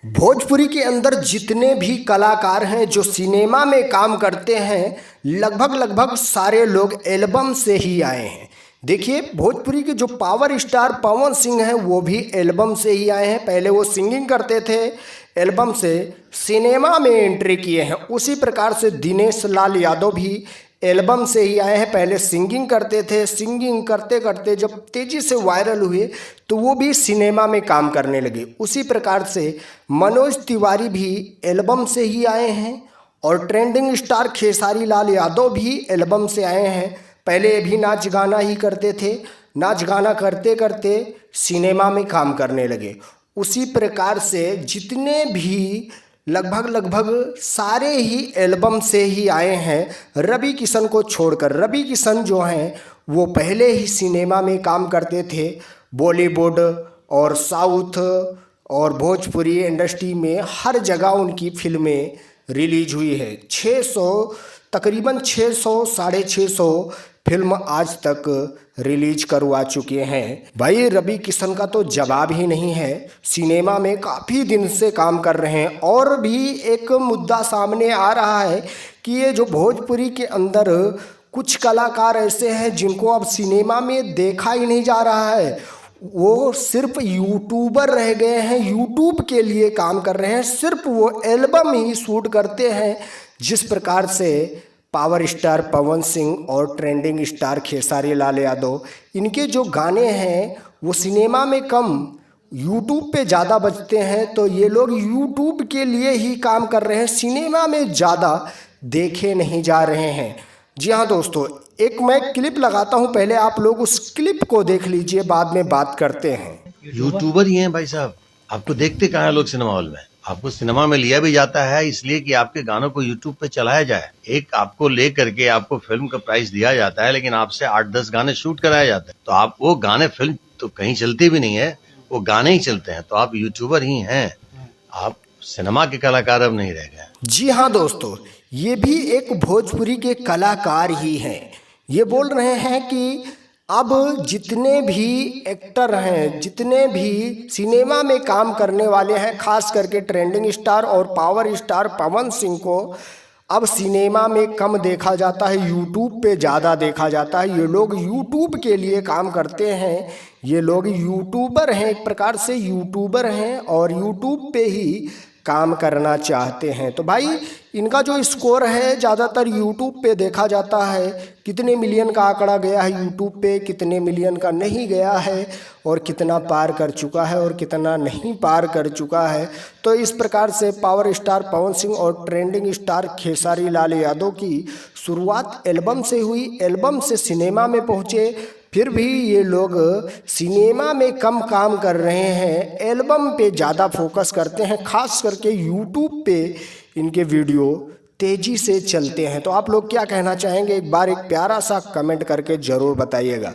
भोजपुरी के अंदर जितने भी कलाकार हैं जो सिनेमा में काम करते हैं, लगभग लगभग सारे लोग एल्बम से ही आए हैं। देखिए, भोजपुरी के जो पावर स्टार पवन सिंह हैं वो भी एल्बम से ही आए हैं। पहले वो सिंगिंग करते थे, एल्बम से सिनेमा में एंट्री किए हैं। उसी प्रकार से दिनेश लाल यादव भी एल्बम से ही आए हैं। पहले सिंगिंग करते थे, सिंगिंग करते करते जब तेज़ी से वायरल हुए तो वो भी सिनेमा में काम करने लगे। उसी प्रकार से मनोज तिवारी भी एल्बम से ही आए हैं और ट्रेंडिंग स्टार खेसारी लाल यादव भी एल्बम से आए हैं। पहले भी नाच गाना ही करते थे, नाच गाना करते करते सिनेमा में काम करने लगे। उसी प्रकार से जितने भी लगभग सारे ही एल्बम से ही आए हैं, रवि किशन को छोड़कर। रवि किशन जो हैं वो पहले ही सिनेमा में काम करते थे। बॉलीवुड और साउथ और भोजपुरी इंडस्ट्री में हर जगह उनकी फिल्में रिलीज हुई है। 600 तकरीबन 600 साढ़े 600 फिल्म आज तक रिलीज करवा चुके हैं। भाई, रवि किशन का तो जवाब ही नहीं है। सिनेमा में काफ़ी दिन से काम कर रहे हैं। और भी एक मुद्दा सामने आ रहा है कि ये जो भोजपुरी के अंदर कुछ कलाकार ऐसे हैं जिनको अब सिनेमा में देखा ही नहीं जा रहा है, वो सिर्फ यूट्यूबर रह गए हैं, यूट्यूब के लिए काम कर रहे हैं, सिर्फ वो एल्बम ही शूट करते हैं। जिस प्रकार से पावर स्टार पवन सिंह और ट्रेंडिंग स्टार खेसारी लाल यादव, इनके जो गाने हैं वो सिनेमा में कम यूट्यूब पे ज़्यादा बजते हैं, तो ये लोग यूट्यूब के लिए ही काम कर रहे हैं, सिनेमा में ज़्यादा देखे नहीं जा रहे हैं। जी हाँ दोस्तों, एक मैं क्लिप लगाता हूँ, पहले आप लोग उस क्लिप को देख लीजिए, बाद में बात करते हैं। यूट्यूबर ही हैं भाई साहब। आपको देखते कहाँ हैं लोग सिनेमा हॉल में? आपको सिनेमा में लिया भी जाता है इसलिए कि आपके गानों को यूट्यूब पे चलाया जाए। एक आपको ले करके आपको फिल्म का प्राइस दिया जाता है, लेकिन आपसे 8-10 गाने शूट कराए जाते हैं। तो आप वो गाने, फिल्म तो कहीं चलती भी नहीं है, वो गाने ही चलते हैं। तो आप यूट्यूबर ही हैं, आप सिनेमा के कलाकार अब नहीं रह गए। जी हाँ दोस्तों, ये भी एक भोजपुरी के कलाकार ही हैं। ये बोल रहे हैं कि अब जितने भी एक्टर हैं, जितने भी सिनेमा में काम करने वाले हैं, खास करके ट्रेंडिंग स्टार और पावर स्टार पवन सिंह को अब सिनेमा में कम देखा जाता है, यूट्यूब पे ज़्यादा देखा जाता है। ये लोग यूट्यूब के लिए काम करते हैं, ये लोग यूट्यूबर हैं, एक प्रकार से यूट्यूबर हैं और यूट्यूब पे ही काम करना चाहते हैं। तो भाई, इनका जो स्कोर है ज़्यादातर यूट्यूब पे देखा जाता है। कितने मिलियन का आंकड़ा गया है यूट्यूब पे, कितने मिलियन का नहीं गया है, और कितना पार कर चुका है और कितना नहीं पार कर चुका है। तो इस प्रकार से पावर स्टार पवन सिंह और ट्रेंडिंग स्टार खेसारी लाल यादव की शुरुआत एल्बम से हुई, एल्बम से सिनेमा में पहुँचे। फिर भी ये लोग सिनेमा में कम काम कर रहे हैं, एल्बम पे ज़्यादा फोकस करते हैं, खास करके यूट्यूब पे इनके वीडियो तेज़ी से चलते हैं। तो आप लोग क्या कहना चाहेंगे, एक बार एक प्यारा सा कमेंट करके ज़रूर बताइएगा।